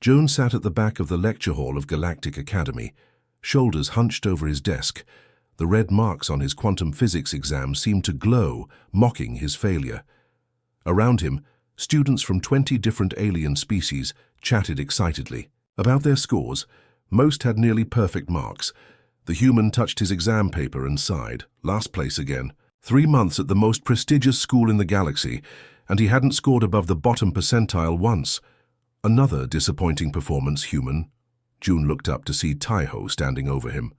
Joan sat at the back of the lecture hall of Galactic Academy, shoulders hunched over his desk. The red marks on his quantum physics exam seemed to glow, mocking his failure. Around him, students from 20 different alien species chatted excitedly. About their scores, most had nearly perfect marks. The human touched his exam paper and sighed. Last place again. 3 months at the most prestigious school in the galaxy, and he hadn't scored above the bottom percentile once. Another disappointing performance, human. June looked up to see Taiho standing over him.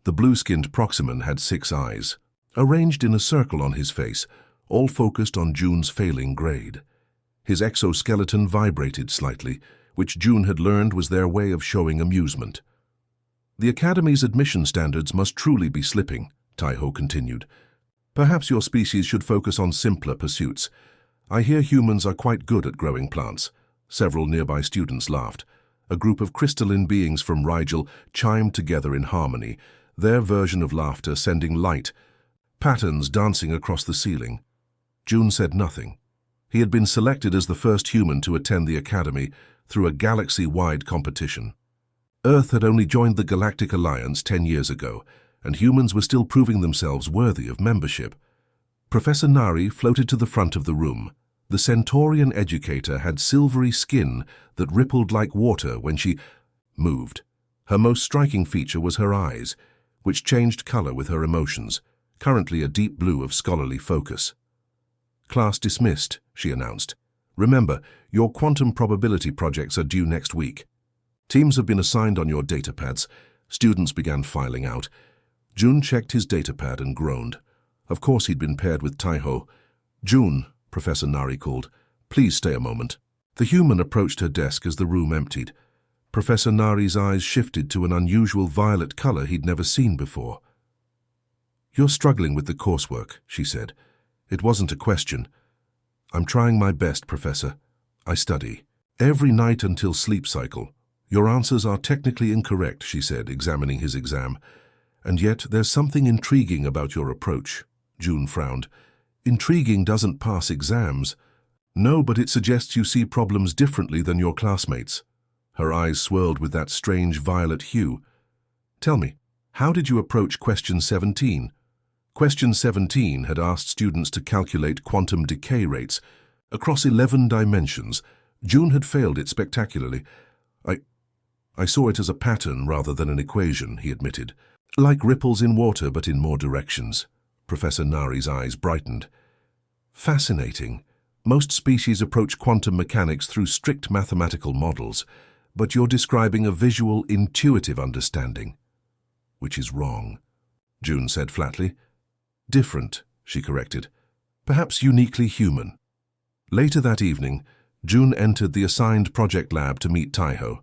The blue-skinned Proximan had 6 eyes, arranged in a circle on his face, all focused on June's failing grade. His exoskeleton vibrated slightly, which June had learned was their way of showing amusement. The Academy's admission standards must truly be slipping, Taiho continued. Perhaps your species should focus on simpler pursuits. I hear humans are quite good at growing plants. Several nearby students laughed. A group of crystalline beings from Rigel chimed together in harmony, their version of laughter sending light, patterns dancing across the ceiling. June said nothing. He had been selected as the first human to attend the Academy through a galaxy-wide competition. Earth had only joined the Galactic Alliance 10 years ago, and humans were still proving themselves worthy of membership. Professor Nari floated to the front of the room. The Centaurian educator had silvery skin that rippled like water when she moved. Her most striking feature was her eyes, which changed color with her emotions, currently a deep blue of scholarly focus. Class dismissed, she announced. Remember, your quantum probability projects are due next week. Teams have been assigned on your datapads. Students began filing out. June checked his datapad and groaned. Of course he'd been paired with Taiho. June, Professor Nari called. Please stay a moment. The human approached her desk as the room emptied. Professor Nari's eyes shifted to an unusual violet color he'd never seen before. You're struggling with the coursework, she said. It wasn't a question. I'm trying my best, Professor. I study. Every night until sleep cycle. Your answers are technically incorrect, she said, examining his exam. And yet there's something intriguing about your approach. June frowned. Intriguing doesn't pass exams. No, but it suggests you see problems differently than your classmates. Her eyes swirled with that strange violet hue. Tell me, how did you approach question 17? Question 17 had asked students to calculate quantum decay rates. Across 11 dimensions, June had failed it spectacularly. I saw it as a pattern rather than an equation, he admitted. Like ripples in water, but in more directions. Professor Nari's eyes brightened. Fascinating. Most species approach quantum mechanics through strict mathematical models, but you're describing a visual, intuitive understanding. Which is wrong, June said flatly. Different, she corrected. Perhaps uniquely human. Later that evening, June entered the assigned project lab to meet Taiho.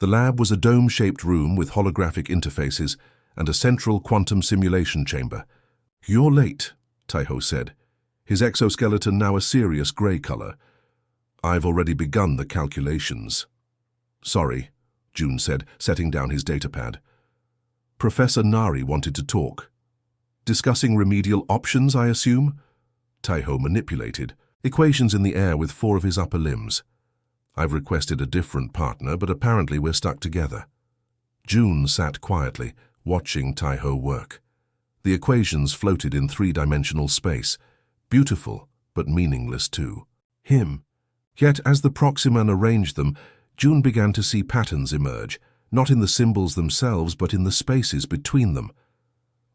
The lab was a dome-shaped room with holographic interfaces and a central quantum simulation chamber. You're late, Taiho said, his exoskeleton now a serious grey color. I've already begun the calculations. Sorry, June said, setting down his datapad. Professor Nari wanted to talk. Discussing remedial options, I assume? Taiho manipulated. Equations in the air with 4 of his upper limbs. I've requested a different partner, but apparently we're stuck together. June sat quietly, watching Taiho work. The equations floated in 3-dimensional space, beautiful but meaningless too. Him. Yet as the Proximan arranged them, June began to see patterns emerge, not in the symbols themselves but in the spaces between them.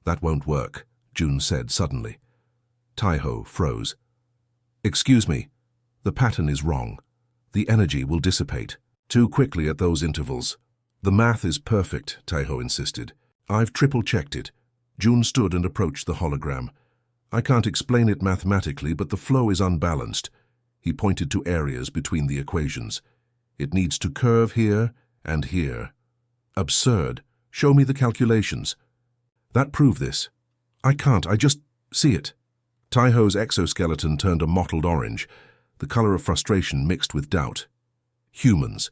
That won't work, June said suddenly. Taiho froze. Excuse me, the pattern is wrong. The energy will dissipate too quickly at those intervals. The math is perfect, Taiho insisted. I've triple-checked it. June stood and approached the hologram. I can't explain it mathematically, but the flow is unbalanced. He pointed to areas between the equations. It needs to curve here and here. Absurd. Show me the calculations. That prove this. I can't, I just see it. Taiho's exoskeleton turned a mottled orange, the color of frustration mixed with doubt. Humans,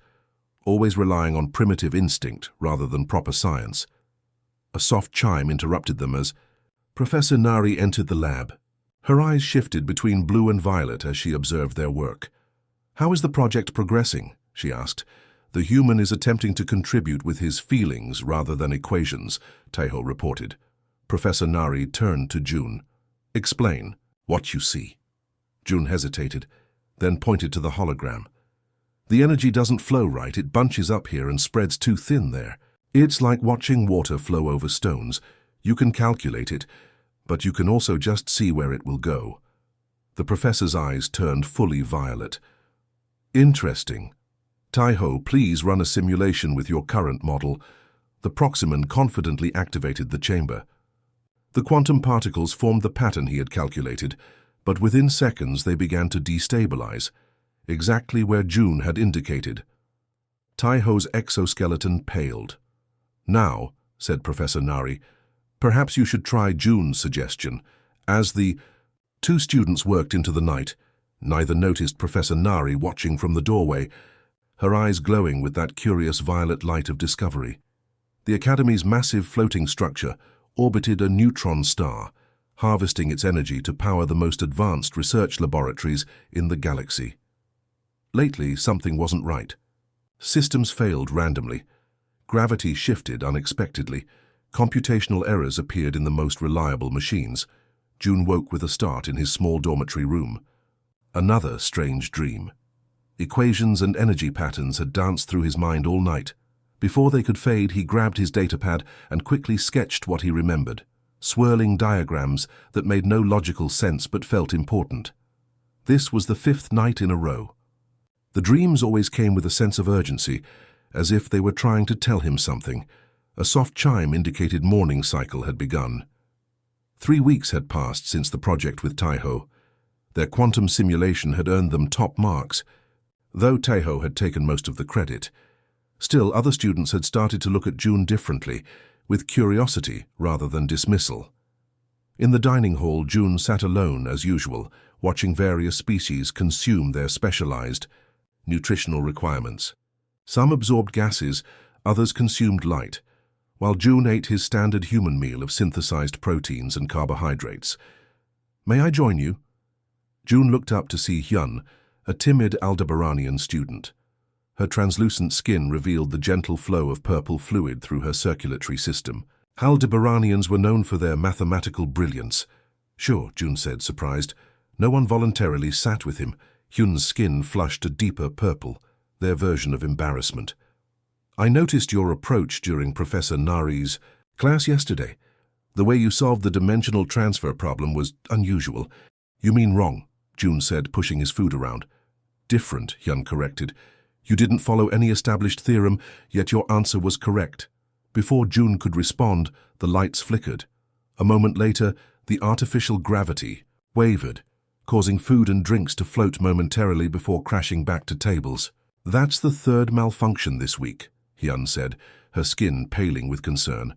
always relying on primitive instinct rather than proper science. A soft chime interrupted them as Professor Nari entered the lab. Her eyes shifted between blue and violet as she observed their work. How is the project progressing? She asked. The human is attempting to contribute with his feelings rather than equations, Taiho reported. Professor Nari turned to June. Explain what you see. June hesitated, then pointed to the hologram. The energy doesn't flow right, it bunches up here and spreads too thin there. It's like watching water flow over stones. You can calculate it, but you can also just see where it will go. The professor's eyes turned fully violet. Interesting. Taiho, please run a simulation with your current model. The Proximan confidently activated the chamber. The quantum particles formed the pattern he had calculated, but within seconds they began to destabilize, exactly where June had indicated. Taiho's exoskeleton paled. Now, said Professor Nari, perhaps you should try June's suggestion. As the two students worked into the night, neither noticed Professor Nari watching from the doorway, her eyes glowing with that curious violet light of discovery. The Academy's massive floating structure orbited a neutron star, harvesting its energy to power the most advanced research laboratories in the galaxy. Lately, something wasn't right. Systems failed randomly. Gravity shifted unexpectedly. Computational errors appeared in the most reliable machines. June woke with a start in his small dormitory room. Another strange dream. Equations and energy patterns had danced through his mind all night. Before they could fade, he grabbed his datapad and quickly sketched what he remembered. Swirling diagrams that made no logical sense but felt important. This was the 5th night in a row. The dreams always came with a sense of urgency, as if they were trying to tell him something. A soft chime indicated morning cycle had begun. 3 weeks had passed since the project with Taiho. Their quantum simulation had earned them top marks, though Taiho had taken most of the credit. Still, other students had started to look at June differently, with curiosity rather than dismissal. In the dining hall, June sat alone as usual, watching various species consume their specialized nutritional requirements. Some absorbed gases, others consumed light, while June ate his standard human meal of synthesized proteins and carbohydrates. "May I join you?" June looked up to see Hyun, a timid Aldebaranian student. Her translucent skin revealed the gentle flow of purple fluid through her circulatory system. Aldebaranians were known for their mathematical brilliance. "Sure," June said, surprised. No one voluntarily sat with him. Hyun's skin flushed a deeper purple, their version of embarrassment. "I noticed your approach during Professor Nari's class yesterday. The way you solved the dimensional transfer problem was unusual." "You mean wrong," June said, pushing his food around. "Different," Hyun corrected. "You didn't follow any established theorem, yet your answer was correct." Before June could respond, the lights flickered. A moment later, the artificial gravity wavered, causing food and drinks to float momentarily before crashing back to tables. "That's the 3rd malfunction this week," Hyun said, her skin paling with concern.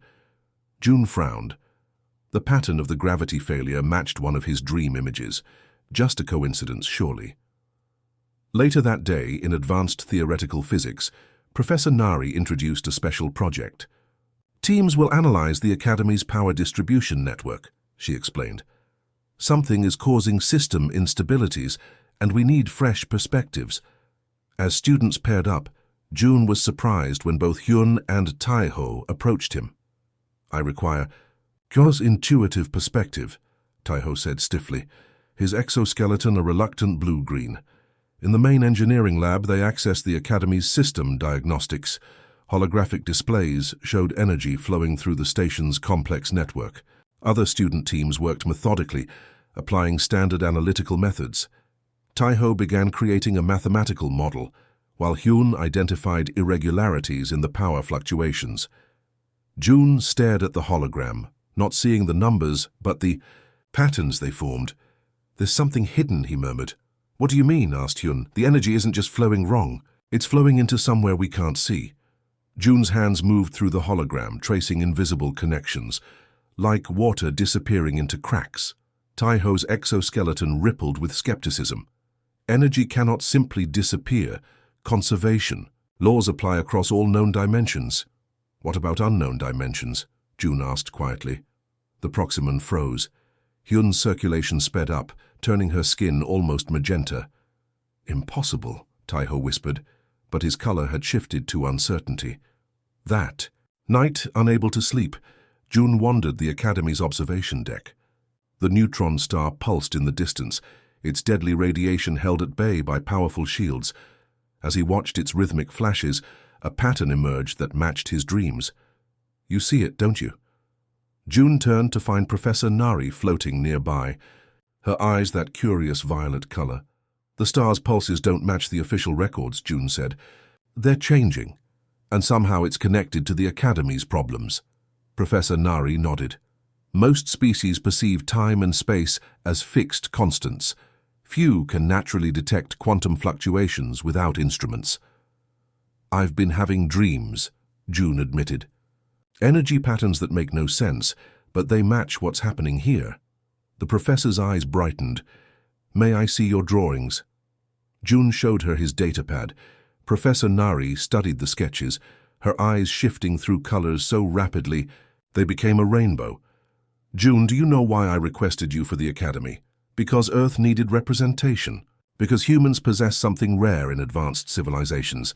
June frowned. The pattern of the gravity failure matched one of his dream images. Just a coincidence, surely. Later that day, in advanced theoretical physics, Professor Nari introduced a special project. "Teams will analyze the Academy's power distribution network," she explained. "Something is causing system instabilities, and we need fresh perspectives." As students paired up, June was surprised when both Hyun and Taiho approached him. "I require intuitive perspective," Taiho said stiffly, his exoskeleton a reluctant blue-green. In the main engineering lab, they accessed the Academy's system diagnostics. Holographic displays showed energy flowing through the station's complex network. Other student teams worked methodically, applying standard analytical methods. Taiho began creating a mathematical model, while Hyun identified irregularities in the power fluctuations. June stared at the hologram, not seeing the numbers, but the patterns they formed. "There's something hidden," he murmured. "What do you mean?" asked Hyun. "The energy isn't just flowing wrong. It's flowing into somewhere we can't see." June's hands moved through the hologram, tracing invisible connections, like water disappearing into cracks. Taiho's exoskeleton rippled with skepticism. "Energy cannot simply disappear. Conservation. Laws apply across all known dimensions." "What about unknown dimensions?" June asked quietly. The Proximan froze. Hyun's circulation sped up, turning her skin almost magenta. "Impossible," Taiho whispered. but his color had shifted to uncertainty. That night, unable to sleep, June wandered the Academy's observation deck. The neutron star pulsed in the distance, its deadly radiation held at bay by powerful shields. As he watched its rhythmic flashes, a pattern emerged that matched his dreams. "You see it, don't you?" June turned to find Professor Nari floating nearby, her eyes that curious violet color. "The star's pulses don't match the official records," June said. "They're changing, and somehow it's connected to the Academy's problems." Professor Nari nodded. "Most species perceive time and space as fixed constants. Few can naturally detect quantum fluctuations without instruments." "I've been having dreams," June admitted. "Energy patterns that make no sense, but they match what's happening here." The professor's eyes brightened. "May I see your drawings?" June showed her his datapad. Professor Nari studied the sketches, her eyes shifting through colors so rapidly they became a rainbow. "June, do you know why I requested you for the Academy? Because Earth needed representation. Because humans possess something rare in advanced civilizations: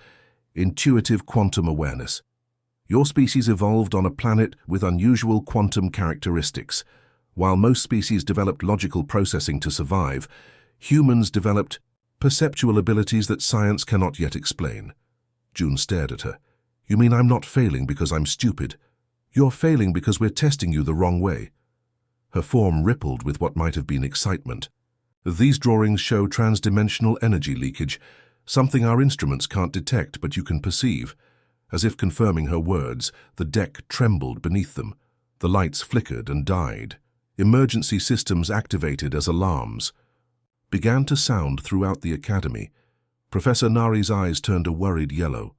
intuitive quantum awareness. Your species evolved on a planet with unusual quantum characteristics. While most species developed logical processing to survive, humans developed perceptual abilities that science cannot yet explain." June stared at her. "You mean I'm not failing because I'm stupid? You're failing because we're testing you the wrong way." Her form rippled with what might have been excitement. "These drawings show transdimensional energy leakage, something our instruments can't detect but you can perceive." As if confirming her words, the deck trembled beneath them. The lights flickered and died. Emergency systems activated as alarms began to sound throughout the Academy. Professor Nari's eyes turned a worried yellow.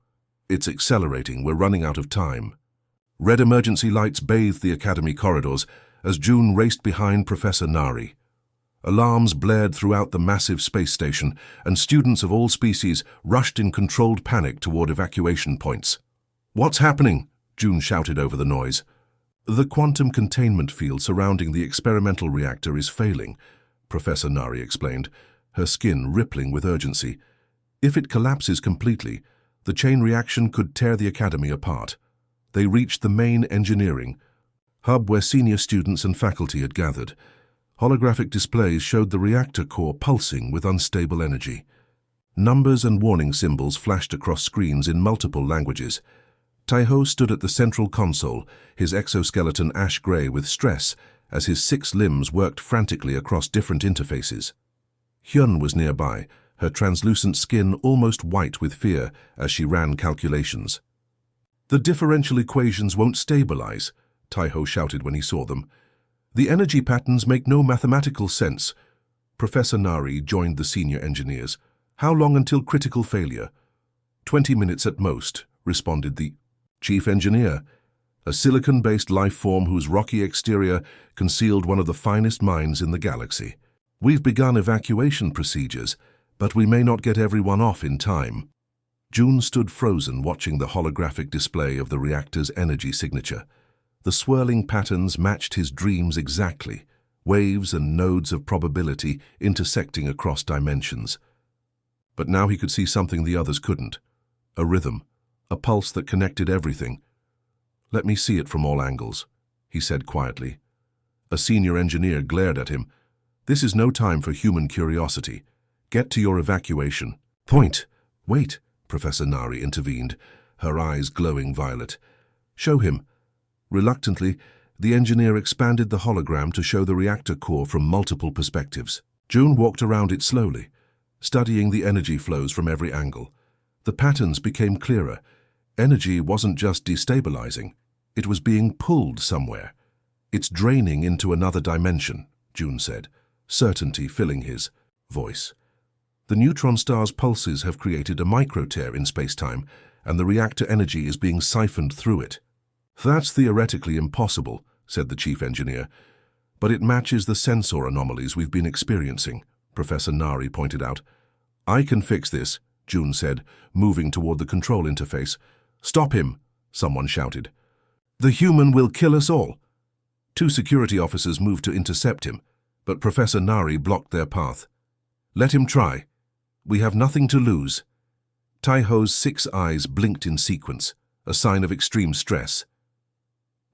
"It's accelerating. We're running out of time." Red emergency lights bathed the Academy corridors as June raced behind Professor Nari. Alarms blared throughout the massive space station, and students of all species rushed in controlled panic toward evacuation points. "What's happening?" June shouted over the noise. "The quantum containment field surrounding the experimental reactor is failing," Professor Nari explained, her skin rippling with urgency. "If it collapses completely, the chain reaction could tear the Academy apart." They reached the main engineering hub where senior students and faculty had gathered. Holographic displays showed the reactor core pulsing with unstable energy. Numbers and warning symbols flashed across screens in multiple languages. Taiho stood at the central console, his exoskeleton ash-gray with stress, as his 6 limbs worked frantically across different interfaces. Hyun was nearby, her translucent skin almost white with fear as she ran calculations. "The differential equations won't stabilize," Taiho shouted when he saw them. "The energy patterns make no mathematical sense." Professor Nari joined the senior engineers. "How long until critical failure?" 20 minutes at most," responded the chief engineer, a silicon-based life form whose rocky exterior concealed one of the finest minds in the galaxy. "We've begun evacuation procedures, but we may not get everyone off in time." June stood frozen, watching the holographic display of the reactor's energy signature. The swirling patterns matched his dreams exactly, waves and nodes of probability intersecting across dimensions. But now he could see something the others couldn't: a rhythm, a pulse that connected everything. "Let me see it from all angles," he said quietly. A senior engineer glared at him. "This is no time for human curiosity. Get to your evacuation point." "Wait," Professor Nari intervened, her eyes glowing violet. "Show him." Reluctantly, the engineer expanded the hologram to show the reactor core from multiple perspectives. June walked around it slowly, studying the energy flows from every angle. The patterns became clearer. Energy wasn't just destabilizing, it was being pulled somewhere. "It's draining into another dimension," June said, certainty filling his voice. "The neutron star's pulses have created a micro-tear in space-time, and the reactor energy is being siphoned through it." "That's theoretically impossible," said the chief engineer. "But it matches the sensor anomalies we've been experiencing," Professor Nari pointed out. "I can fix this," June said, moving toward the control interface. "Stop him," someone shouted. "The human will kill us all." 2 security officers moved to intercept him, but Professor Nari blocked their path. "Let him try. We have nothing to lose." Tai-Ho's 6 eyes blinked in sequence, a sign of extreme stress.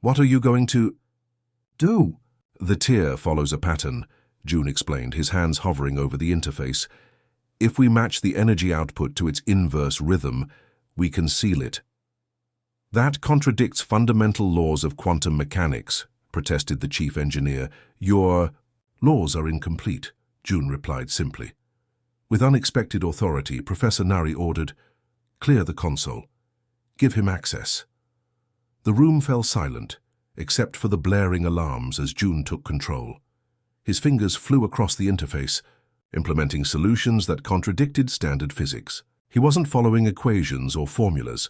"What are you going to do?" "The tier follows a pattern," June explained, his hands hovering over the interface. "If we match the energy output to its inverse rhythm, we can seal it." "That contradicts fundamental laws of quantum mechanics," protested the chief engineer. "Your laws are incomplete," June replied simply. With unexpected authority, Professor Nari ordered, "Clear the console. Give him access." The room fell silent, except for the blaring alarms as June took control. His fingers flew across the interface, implementing solutions that contradicted standard physics. He wasn't following equations or formulas.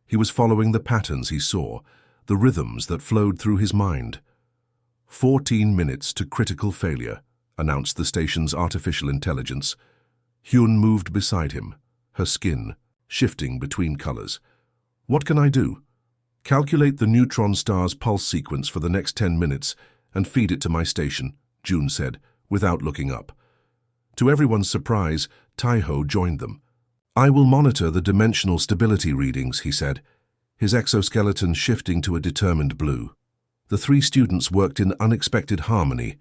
He was following the patterns he saw, the rhythms that flowed through his mind. 14 minutes to critical failure, announced the station's artificial intelligence. Hyun moved beside him, her skin shifting between colors. "What can I do?" "Calculate the neutron star's pulse sequence for the next 10 minutes and feed it to my station," June said, without looking up. To everyone's surprise, Tai-Ho joined them. "I will monitor the dimensional stability readings," he said, his exoskeleton shifting to a determined blue. The 3 students worked in unexpected harmony,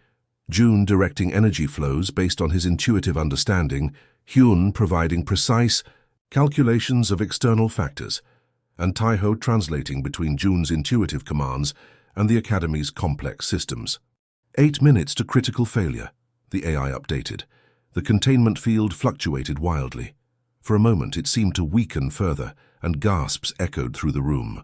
June directing energy flows based on his intuitive understanding, Hyun providing precise calculations of external factors, and Tai-Ho translating between June's intuitive commands and the Academy's complex systems. 8 minutes to critical failure, the AI updated. The containment field fluctuated wildly. For a moment it seemed to weaken further, and gasps echoed through the room.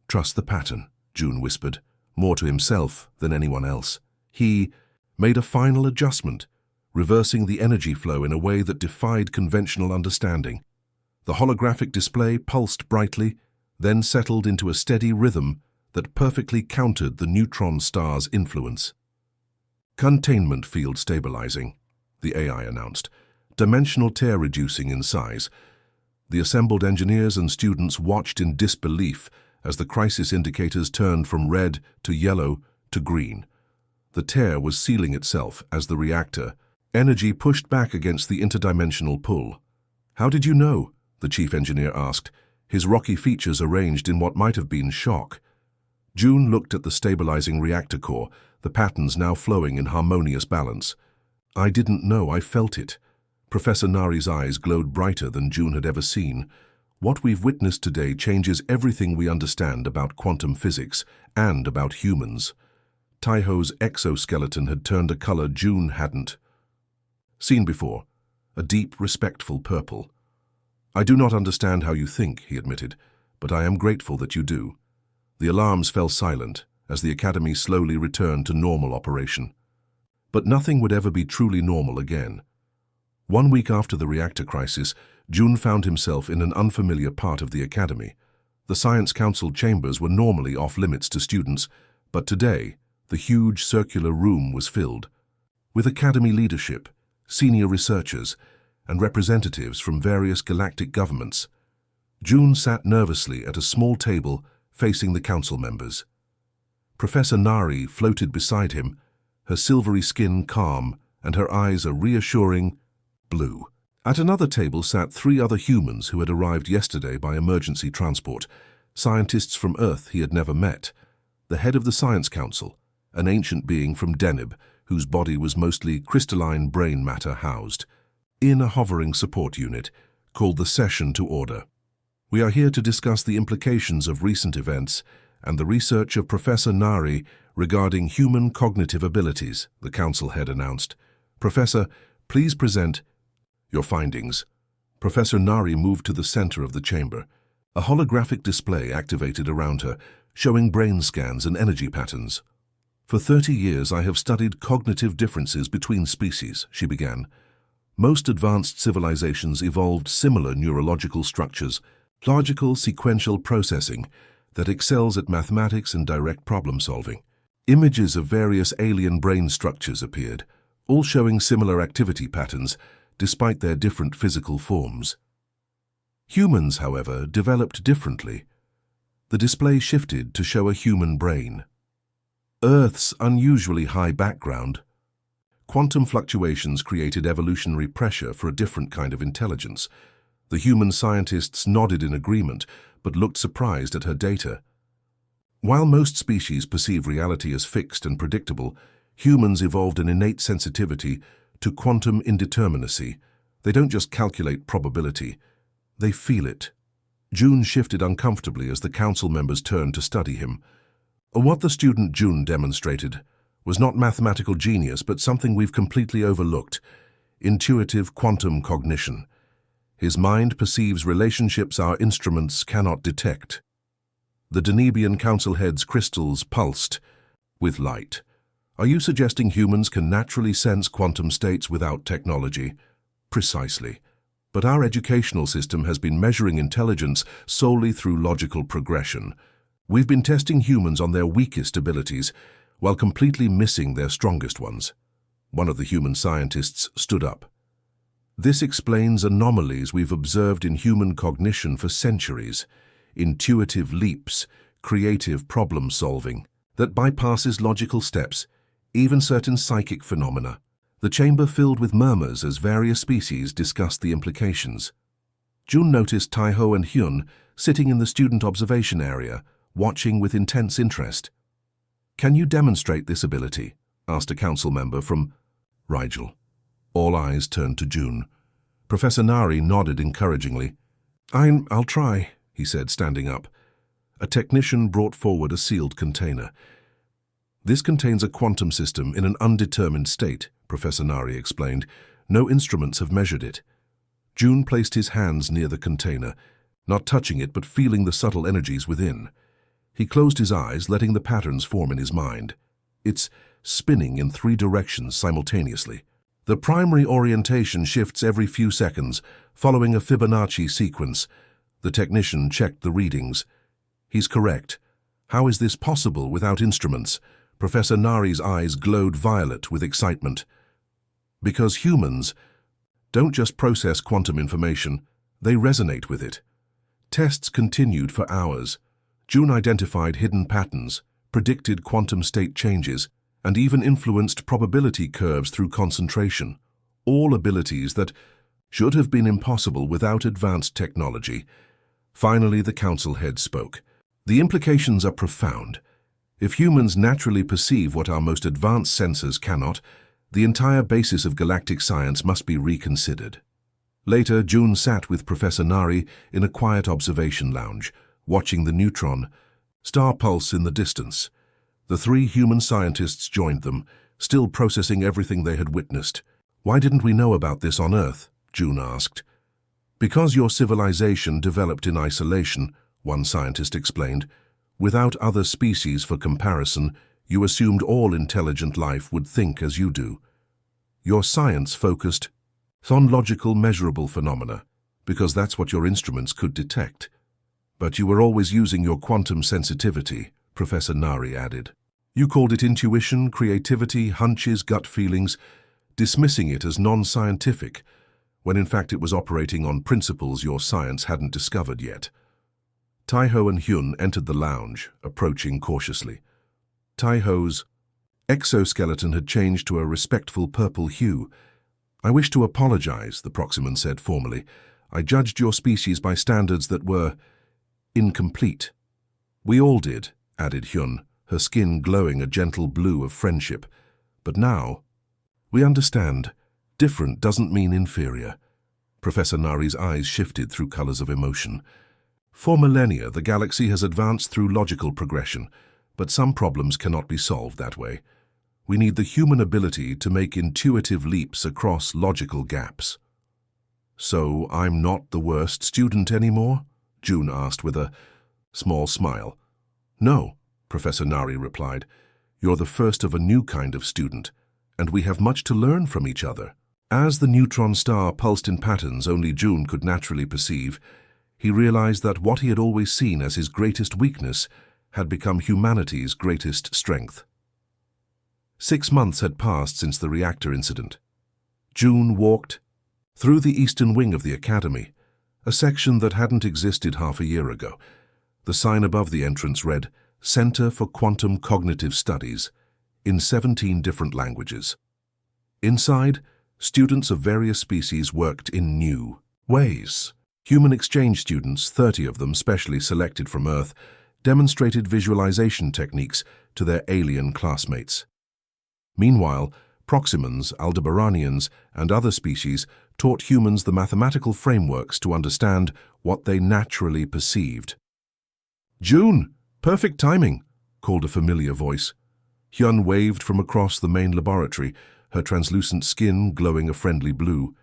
"Trust the pattern," June whispered, more to himself than anyone else. He made a final adjustment, reversing the energy flow in a way that defied conventional understanding. The holographic display pulsed brightly, then settled into a steady rhythm that perfectly countered the neutron star's influence. "Containment field stabilizing," the AI announced, dimensional tear reducing in size. The assembled engineers and students watched in disbelief as the crisis indicators turned from red to yellow to green. The tear was sealing itself as the reactor energy pushed back against the interdimensional pull. "How did you know?" the chief engineer asked, his rocky features arranged in what might have been shock. June looked at the stabilizing reactor core, the patterns now flowing in harmonious balance. "I didn't know, I felt it." Professor Nari's eyes glowed brighter than June had ever seen. "What we've witnessed today changes everything we understand about quantum physics and about humans." Tai-Ho's exoskeleton had turned a color June hadn't seen before, a deep, respectful purple. "I do not understand how you think," he admitted, "but I am grateful that you do." The alarms fell silent as the Academy slowly returned to normal operation. But nothing would ever be truly normal again. 1 week after the reactor crisis, June found himself in an unfamiliar part of the Academy. The Science Council chambers were normally off-limits to students, but today, the huge circular room was filled with Academy leadership, senior researchers, and representatives from various galactic governments. June sat nervously at a small table facing the council members. Professor Nari floated beside him, her silvery skin calm and her eyes a reassuring blue. At another table sat 3 other humans who had arrived yesterday by emergency transport, scientists from Earth he had never met. The head of the Science Council, an ancient being from Deneb, whose body was mostly crystalline brain matter housed in a hovering support unit, called the session to order. "We are here to discuss the implications of recent events and the research of Professor Nari regarding human cognitive abilities," the council head announced. "Professor, please present your findings." Professor Nari moved to the center of the chamber. A holographic display activated around her, showing brain scans and energy patterns. "For 30 years I have studied cognitive differences between species," she began. "Most advanced civilizations evolved similar neurological structures, logical sequential processing that excels at mathematics and direct problem solving. Images of various alien brain structures appeared, all showing similar activity patterns despite their different physical forms. Humans, however, developed differently. The display shifted to show a human brain. Earth's unusually high background. Quantum fluctuations created evolutionary pressure for a different kind of intelligence. The human scientists nodded in agreement, but looked surprised at her data. While most species perceive reality as fixed and predictable, humans evolved an innate sensitivity to quantum indeterminacy. They don't just calculate probability, they feel it. June shifted uncomfortably as the council members turned to study him. What the student June demonstrated was not mathematical genius, but something we've completely overlooked: intuitive quantum cognition. His mind perceives relationships our instruments cannot detect. The Danubian council head's crystals pulsed with light. Are you suggesting humans can naturally sense quantum states without technology? Precisely. But our educational system has been measuring intelligence solely through logical progression. We've been testing humans on their weakest abilities, while completely missing their strongest ones. One of the human scientists stood up. This explains anomalies we've observed in human cognition for centuries: intuitive leaps, creative problem-solving that bypasses logical steps, even certain psychic phenomena. The chamber filled with murmurs as various species discussed the implications. June noticed Taiho and Hyun sitting in the student observation area, watching with intense interest. "Can you demonstrate this ability?" asked a council member from Rigel. All eyes turned to June. Professor Nari nodded encouragingly. I'll try," he said, standing up. A technician brought forward a sealed container. "This contains a quantum system in an undetermined state," Professor Nari explained. "No instruments have measured it." June placed his hands near the container, not touching it but feeling the subtle energies within. He closed his eyes, letting the patterns form in his mind. It's spinning in 3 directions simultaneously. The primary orientation shifts every few seconds, following a Fibonacci sequence. The technician checked the readings. "He's correct. How is this possible without instruments?" Professor Nari's eyes glowed violet with excitement. "Because humans don't just process quantum information, they resonate with it." Tests continued for hours. June identified hidden patterns, predicted quantum state changes, and even influenced probability curves through concentration, all abilities that should have been impossible without advanced technology. Finally, the council head spoke. "The implications are profound. If humans naturally perceive what our most advanced sensors cannot, the entire basis of galactic science must be reconsidered." Later, June sat with Professor Nari in a quiet observation lounge, watching the neutron star pulse in the distance. The 3 human scientists joined them, still processing everything they had witnessed. "Why didn't we know about this on Earth?" June asked. "Because your civilization developed in isolation," one scientist explained. "Without other species for comparison, you assumed all intelligent life would think as you do. Your science focused on logical, measurable phenomena, because that's what your instruments could detect. But you were always using your quantum sensitivity," Professor Nari added. "You called it intuition, creativity, hunches, gut feelings, dismissing it as non-scientific, when in fact it was operating on principles your science hadn't discovered yet." Taiho and Hyun entered the lounge, approaching cautiously. Taiho's exoskeleton had changed to a respectful purple hue. "I wish to apologize," the Proximan said formally. "I judged your species by standards that were incomplete." "We all did," added Hyun, her skin glowing a gentle blue of friendship. "But now, we understand. Different doesn't mean inferior." Professor Nari's eyes shifted through colors of emotion. "For millennia, the galaxy has advanced through logical progression, but some problems cannot be solved that way. We need the human ability to make intuitive leaps across logical gaps." "So I'm not the worst student anymore?" June asked with a small smile. "No," Professor Nari replied. "You're the first of a new kind of student, and we have much to learn from each other." As the neutron star pulsed in patterns only June could naturally perceive, he realized that what he had always seen as his greatest weakness had become humanity's greatest strength. 6 months had passed since the reactor incident. June walked through the eastern wing of the academy, a section that hadn't existed half a year ago. The sign above the entrance read, "Center for Quantum Cognitive Studies," in 17 different languages. Inside, students of various species worked in new ways. Human exchange students, 30 of them specially selected from Earth, demonstrated visualization techniques to their alien classmates. Meanwhile, Proximans, Aldebaranians, and other species taught humans the mathematical frameworks to understand what they naturally perceived. "June! Perfect timing!" called a familiar voice. Hyun waved from across the main laboratory, her translucent skin glowing a friendly blue.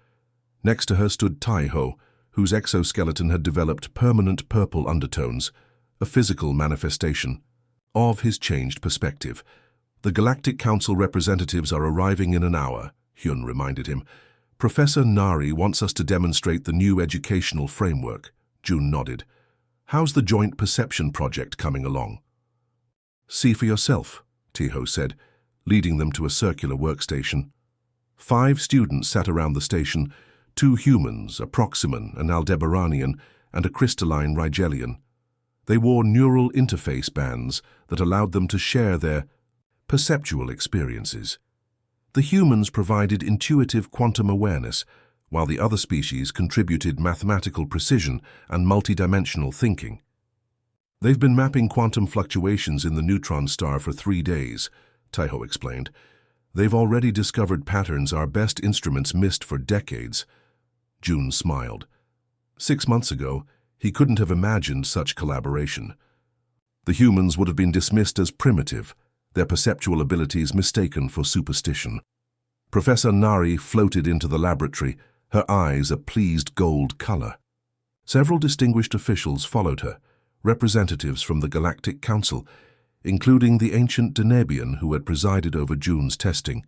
Next to her stood Taiho, whose exoskeleton had developed permanent purple undertones, a physical manifestation of his changed perspective. "The Galactic Council representatives are arriving in an hour," Hyun reminded him. "Professor Nari wants us to demonstrate the new educational framework." June nodded. "How's the Joint Perception Project coming along?" "See for yourself," Taiho said, leading them to a circular workstation. 5 students sat around the station, 2 humans, a Proximan, an Aldebaranian, and a crystalline Rigelian. They wore neural interface bands that allowed them to share their perceptual experiences. The humans provided intuitive quantum awareness, while the other species contributed mathematical precision and multidimensional thinking. "They've been mapping quantum fluctuations in the neutron star for 3 days, Taiho explained. "They've already discovered patterns our best instruments missed for decades." June smiled. 6 months ago, he couldn't have imagined such collaboration. The humans would have been dismissed as primitive, their perceptual abilities mistaken for superstition. Professor Nari floated into the laboratory, her eyes a pleased gold color. Several distinguished officials followed her, representatives from the Galactic Council, including the ancient Denebian who had presided over June's testing.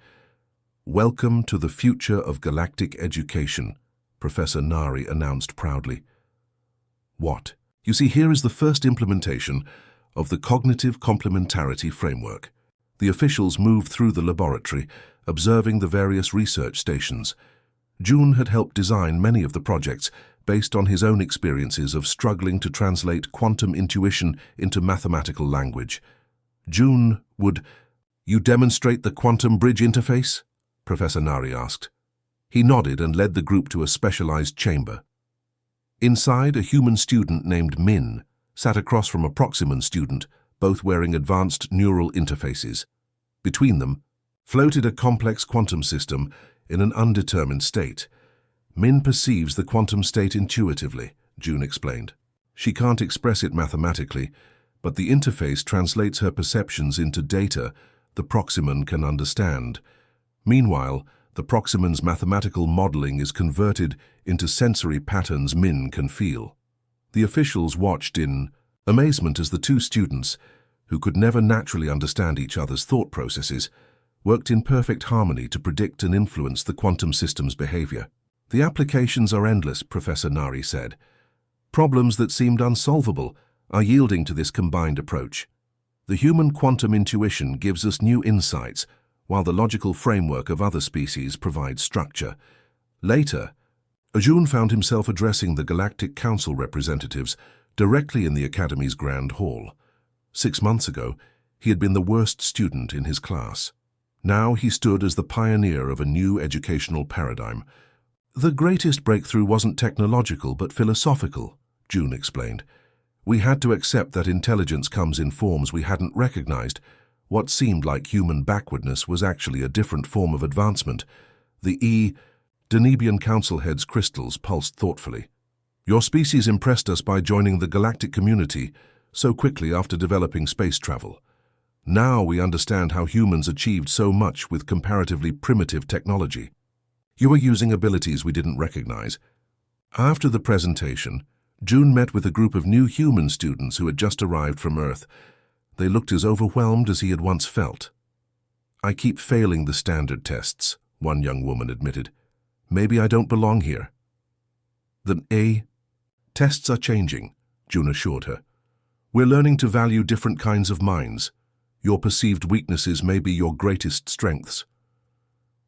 "Welcome to the future of galactic education," Professor Nari announced proudly. "What? You see, here is the first implementation of the Cognitive Complementarity Framework." The officials moved through the laboratory, observing the various research stations. June had helped design many of the projects based on his own experiences of struggling to translate quantum intuition into mathematical language. June would... "You demonstrate the quantum bridge interface?" Professor Nari asked. He nodded and led the group to a specialized chamber. Inside, a human student named Min sat across from a Proximan student, both wearing advanced neural interfaces. Between them floated a complex quantum system in an undetermined state. "Min perceives the quantum state intuitively," June explained. "She can't express it mathematically, but the interface translates her perceptions into data the Proximan can understand. Meanwhile, the Proximan's mathematical modeling is converted into sensory patterns Min can feel." The officials watched in amazement as the 2 students, who could never naturally understand each other's thought processes, worked in perfect harmony to predict and influence the quantum system's behavior. "The applications are endless," Professor Nari said. "Problems that seemed unsolvable are yielding to this combined approach. The human quantum intuition gives us new insights, while the logical framework of other species provides structure." Later, June found himself addressing the Galactic Council representatives directly in the Academy's Grand Hall. 6 months ago, he had been the worst student in his class. Now he stood as the pioneer of a new educational paradigm. "The greatest breakthrough wasn't technological but philosophical," June explained. "We had to accept that intelligence comes in forms we hadn't recognized. What seemed like human backwardness was actually a different form of advancement." The Denebian Council head's crystals pulsed thoughtfully. "Your species impressed us by joining the galactic community so quickly after developing space travel. Now we understand how humans achieved so much with comparatively primitive technology. You are using abilities we didn't recognize." After the presentation, June met with a group of new human students who had just arrived from Earth. They looked as overwhelmed as he had once felt. "I keep failing the standard tests," one young woman admitted. "Maybe I don't belong here." "The tests are changing," June assured her. "We're learning to value different kinds of minds. Your perceived weaknesses may be your greatest strengths."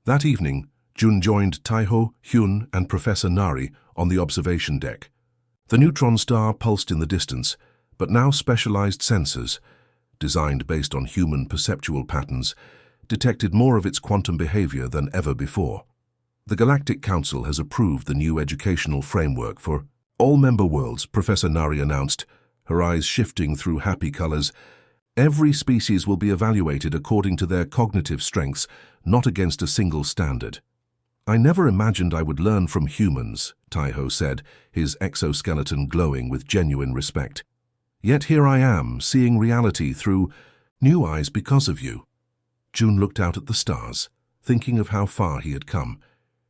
That evening, June joined Taiho, Hyun, and Professor Nari on the observation deck. The neutron star pulsed in the distance, but now specialized sensors, designed based on human perceptual patterns, detected more of its quantum behavior than ever before. The Galactic Council has approved the new educational framework for All member worlds, Professor Nari announced, her eyes shifting through happy colors. Every species will be evaluated according to their cognitive strengths, not against a single standard. I never imagined I would learn from humans, Taiho said, his exoskeleton glowing with genuine respect. Yet here I am, seeing reality through new eyes because of you. June looked out at the stars, thinking of how far he had come.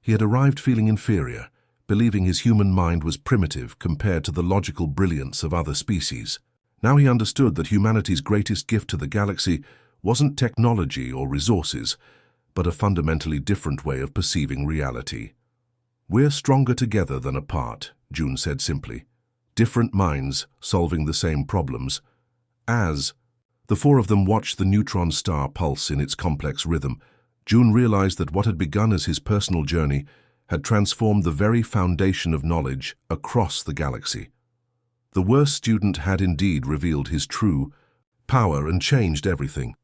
He had arrived feeling inferior, believing his human mind was primitive compared to the logical brilliance of other species. Now he understood that humanity's greatest gift to the galaxy wasn't technology or resources, but a fundamentally different way of perceiving reality. We're stronger together than apart, June said simply. Different minds solving the same problems. As the four of them watched the neutron star pulse in its complex rhythm, June realized that what had begun as his personal journey had transformed the very foundation of knowledge across the galaxy. The worst student had indeed revealed his true power and changed everything.